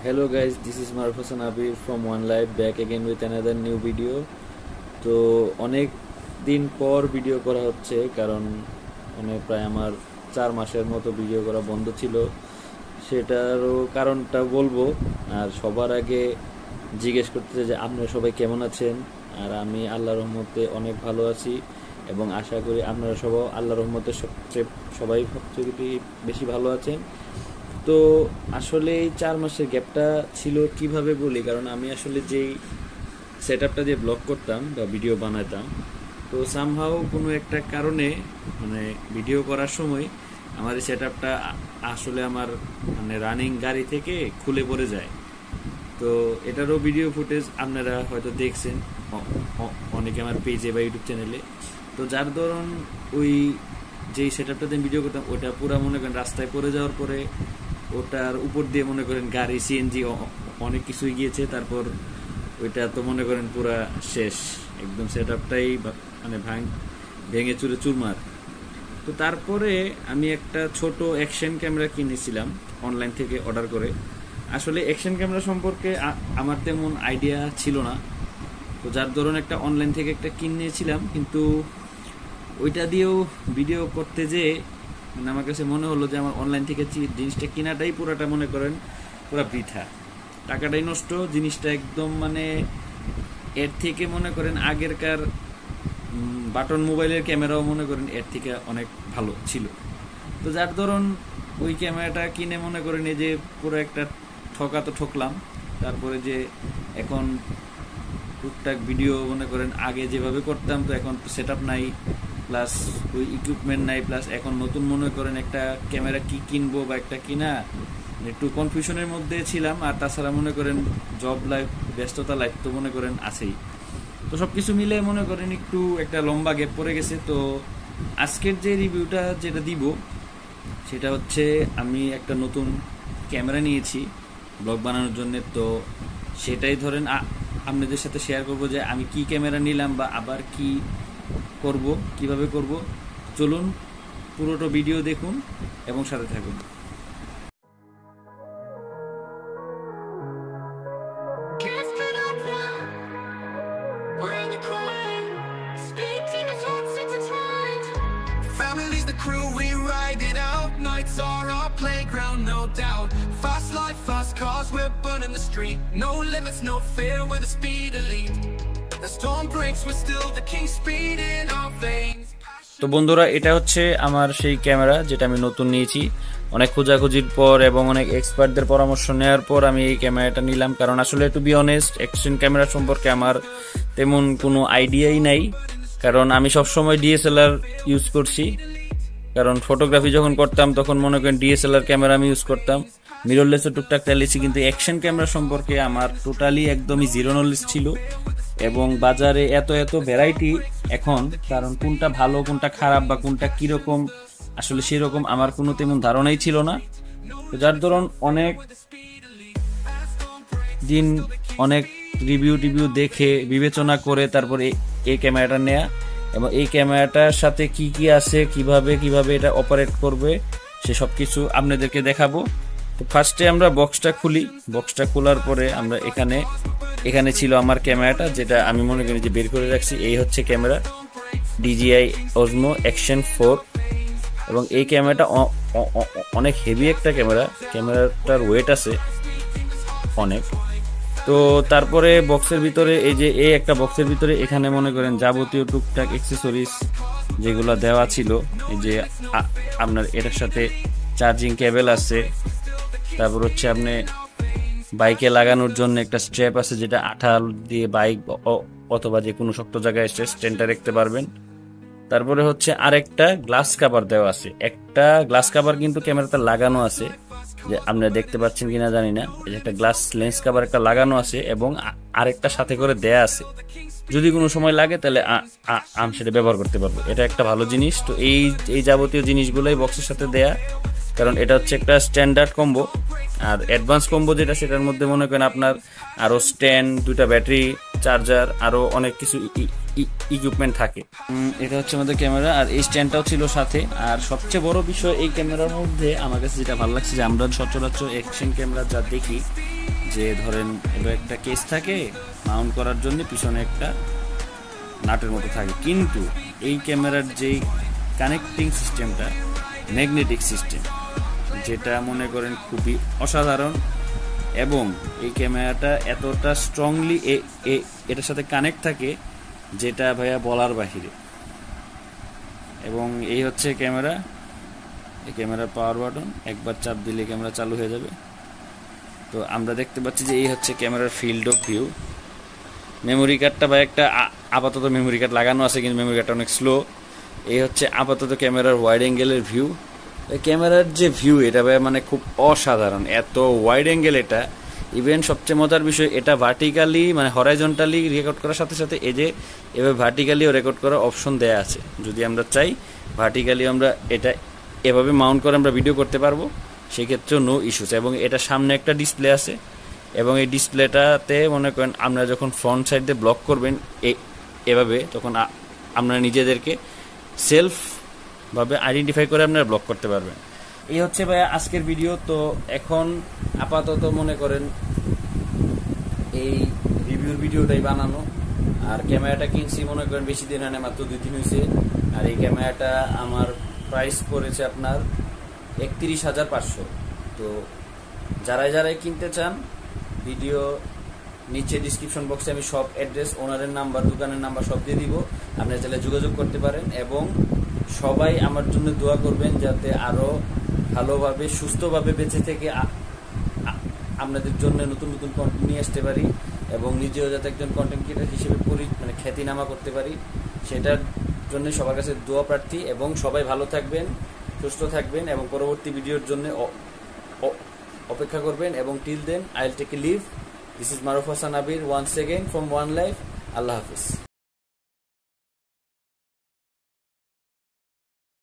Hello guys, this is Marfasan Abir from One Life back again with another new video. তো অনেক দিন পর video করা হচ্ছে কারণ প্রায় আমার 4 মাসের মতো ভিডিও করা বন্ধ ছিল। সেটারও কারণটা বলবো। আর সবার আগে জিজ্ঞেস করতে যে আপনারা সবাই কেমন আছেন। আর আমি আল্লাহর রহমতে অনেক ভালো আছি এবং আশা করি আপনারা সবাই আল্লাহর রহমতে সবাই সবচেয়ে বেশি ভালো আছেন। তো আসলে এই 4 মাসের গ্যাপটা ছিল কিভাবে বলি, কারণ আমি আসলে যেই সেট আপটা দিয়ে ব্লগ করতাম বা ভিডিও বানাতাম, তো সামহাও কোনো একটা কারণে ভিডিও করার সময় আমার এই সেট আপটা আসলে আমার রানিং গাড়ি থেকে খুলে পড়ে যায়। তো এটারও ভিডিও ফুটেজ আপনারা হয়তো দেখছেন অনেকে আমার পেজে বা ইউটিউব চ্যানেলে। তো যার ধরুন ওই যেই সেট আপটাতে ভিডিও করতাম ওটা পুরো রাস্তায় পড়ে যাওয়ার পরে ওটার উপর দিয়ে গাড়ি সিএনজি অনেক কিছুই গিয়েছে। তারপর ওইটা তো পুরা শেষ, একদম সেট আপটাই ভেঙে চুরে চুরমার। তো তারপরে আমি একটা ছোট অ্যাকশন ক্যামেরা কিনেছিলাম অনলাইন থেকে অর্ডার করে। আসলে অ্যাকশন ক্যামেরা সম্পর্কে আমার তেমন আইডিয়া ছিল না, তো যার ধরুন একটা অনলাইন থেকে একটা কিনেছিলাম, কিন্তু ওইটা দিয়েও ভিডিও করতে যেয়ে আমার কাছে মনে হলো যে আমার অনলাইন থেকে জিনিসটা কেনাটাই পুরাটা পুরা বৃথা, টাকাটাই নষ্ট। জিনিসটা একদম এর থেকে আগেরকার বাটন মোবাইলের ক্যামেরাও এর থেকে অনেক ভালো ছিল। তো যার ধরুন ওই ক্যামেরাটা কিনে এই যে পুরো একটা ঠকা তো ঠকলাম। তারপরে যে এখন টুকটাক ভিডিও আগে যেভাবে করতাম, তো এখন সেট আপ নাই, প্লাস ওই ইকুইপমেন্ট নাই, প্লাস এখন নতুন একটা ক্যামেরা কি কিনবো বা একটা কিনা একটু কনফিউশনের মধ্যে ছিলাম। আর তাছাড়া জব লাইফ, ব্যস্ততা লাইফ তো আছেই। তো সবকিছু মিলে একটু একটা লম্বা গ্যাপ পড়ে গেছে। তো আজকের যে রিভিউটা যেটা দিব সেটা হচ্ছে আমি একটা নতুন ক্যামেরা নিয়েছি ব্লগ বানানোর জন্য। তো সেটাই ধরেন আপনাদের সাথে শেয়ার করব যে আমি কি ক্যামেরা নিলাম বা আবার কি করব, কিভাবে করব। চলুন পুরোটা ভিডিও দেখুন এবং সাথে থাকুন। Family's the crew, we ride it out. Nights are our playground, no doubt. Fast life, fast cars, we're burning the street. No limits, no fear, we're the speed elite. The storm breaks, we're still the king, speed in our veins. তো বন্ধুরা, এটা হচ্ছে আমার সেই camera যেটা আমি নতুন নিয়েছি। অনেক খোঁজাখুঁজির পর এবং অনেক এক্সপার্টদের পরামর্শ নেওয়ার পর আমি এই ক্যামেরাটা নিলাম। কারণ আসলে to be honest action camera সম্পর্কে আমার তেমন কোনো আইডিয়াই নাই, কারণ আমি সবসময় ডিএসএলআর ইউজ করছি। কারণ ফটোগ্রাফি যখন করতাম তখন ডিএসএলআর ক্যামেরা আমি ইউজ করতাম, মিররলেসও টুকটাক চালিয়েছি, কিন্তু অ্যাকশন ক্যামেরা সম্পর্কে আমার টোটালি একদমই জিরো নলেজ ছিল। এবং বাজারে এত ভ্যারাইটি এখন, কারণ কোনটা ভালো কোনটা খারাপ বা কোনটা কিরকম আসলে সেরকম আমার কোনো তেমন ধারণাই ছিল না। তো যার ধরুন অনেক দিন অনেক রিভিউ দেখে বিবেচনা করে তারপরে এই ক্যামেরাটা নেয়া, এবং এই ক্যামেরাটার সাথে কি কি আছে, কিভাবে এটা অপারেট করবে সে সব কিছু আপনাদেরকে দেখাবো। তো ফার্স্টে আমরা বক্সটা খুলি। বক্সটা খোলার পরে আমরা এখানে ছিল আমার ক্যামেরাটা, যেটা আমি যে বের করে রাখছি। এই হচ্ছে ক্যামেরা DJI Osmo Action 4, এবং এই ক্যামেরাটা অনেক হেভি একটা ক্যামেরাটার ওয়েট আছে অনেক। তো তারপরে বক্সের ভিতরে এই একটা বক্সের ভিতরে এখানে যাবতীয় টুকটাক অ্যাক্সেসরিজ যেগুলো দেওয়া ছিল। এই যে আপনার এটার সাথে চার্জিং কেবল আছে, তারপর হচ্ছে আপনি বাইকে লাগানোর জন্য একটা স্ট্র্যাপ আছে, যেটা আঠা দিয়ে বাইক অথবা যে কোনো শক্ত জায়গায় স্ট্যান্ডটা রাখতে পারবেন। তারপরে হচ্ছে আরেকটা গ্লাস কাভার দেওয়া আছে, একটা গ্লাস কাভার কিন্তু ক্যামেরাতে লাগানো আছে, যে আপনারা দেখতে পাচ্ছেন কিনা জানি না। এই যে একটা গ্লাস লেন্স কাভার একটা লাগানো আছে এবং আরেকটা সাথে করে দেয়া আছে, যদি কোনো সময় লাগে তাহলে আমি সেটা ব্যবহার করতে পারবো। এটা একটা ভালো জিনিস। তো এই যাবতীয় জিনিসগুলোই বক্সের সাথে দেয়া, কারণ এটা হচ্ছে একটা স্ট্যান্ডার্ড কম্বো। আর অ্যাডভান্স কম্বো যেটা, সেটার মধ্যে আপনার আরো স্ট্যান্ড, 2টা ব্যাটারি, চার্জার, আরো অনেক কিছু ইকুইপমেন্ট থাকে। এটা হচ্ছে আমাদের ক্যামেরা, আর এই স্ট্যান্ডটাও ছিল সাথে। আর সবচেয়ে বড় বিষয় এই ক্যামেরার মধ্যে আমার কাছে যেটা ভালো লাগছে, যে আমরা সচরাচর অ্যাকশন ক্যামেরা যা দেখি যে ধরেন এবার একটা কেস থাকে মাউন্ট করার জন্য পিছনে একটা নাটের মতো থাকে, কিন্তু এই ক্যামেরার যেই কানেক্টিং সিস্টেমটা ম্যাগনেটিক সিস্টেম, যেটা মনে করেন খুবই অসাধারণ, এবং এই ক্যামেরাটা এতটা স্ট্রংলি এটার সাথে কানেক্ট থাকে যেটা ভাইয়া বলার বাহিরে। এবং এই হচ্ছে ক্যামেরা, এই ক্যামেরার পাওয়ার বাটন, একবার চাপ দিলে ক্যামেরা চালু হয়ে যাবে। তো আমরা দেখতে পাচ্ছি যে এই হচ্ছে ক্যামেরার ফিল্ড অফ ভিউ। মেমোরি কার্ডটা ভাই একটা আপাতত মেমোরি কার্ড লাগানো আছে, কিন্তু মেমোরি কার্ডটা অনেক স্লো। এই হচ্ছে আপাতত ক্যামেরার ওয়াইড অ্যাঙ্গেলের ভিউ। ক্যামেরার যে ভিউ এটা ভাই মানে খুব অসাধারণ, এত ওয়াইড অ্যাঙ্গেল এটা। ইভেন সবচেয়ে মজার বিষয়, এটা ভার্টিক্যালি মানে হরাইজন্টালি রেকর্ড করার সাথে সাথে এই যে এভাবে ভার্টিক্যালিও রেকর্ড করার অপশন দেয়া আছে। যদি আমরা চাই ভার্টিক্যালি আমরা এটা এভাবে মাউন্ট করে আমরা ভিডিও করতে পারবো, সেক্ষেত্রেও নো ইস্যুস। এবং এটা সামনে একটা ডিসপ্লে আছে, এবং এই ডিসপ্লেটাতে মনে করেন আপনারা যখন ফ্রন্ট সাইড দিয়ে ব্লক করবেন এভাবে, তখন আপনারা নিজেদেরকে সেলফভাবে আইডেন্টিফাই করে আপনারা ব্লক করতে পারবেন। এই হচ্ছে ভাই আজকের ভিডিও। তো এখন আপাতত মনে করেন এই রিভিউর ভিডিওটাই বানানো। আর ক্যামেরাটা কিনছি মনে করেন বেশি দিন হয় না, মাত্র 2 দিন হয়েছে। আর এই ক্যামেরাটা আমার প্রাইস পড়েছে আপনার 31,500। তো যারাই কিনতে চান, ভিডিও নিচে ডিসক্রিপশন বক্সে আমি সব অ্যাড্রেস, ওনারের নাম্বার, দোকানের নাম্বার সব দিয়ে দিব, আপনারা চাইলে যোগাযোগ করতে পারেন। এবং সবাই আমার জন্য দোয়া করবেন যাতে আরও ভালোভাবে সুস্থভাবে বেঁচে থেকে আপনাদের জন্য নতুন নতুন কন্টেন্ট নিয়ে আসতে পারি, এবং নিজেও যাতে একজন কন্টেন্ট ক্রিয়েটর হিসেবে মানে খ্যাতিনামা করতে পারি, সেটার জন্য সবার কাছে দোয়া প্রার্থী। এবং সবাই ভালো থাকবেন, সুস্থ থাকবেন, এবং পরবর্তী ভিডিওর জন্য অপেক্ষা করবেন। এবং till then I will take a leave. This is Maruf Hasan Abir, once again from One Life. আল্লাহ হাফিজ।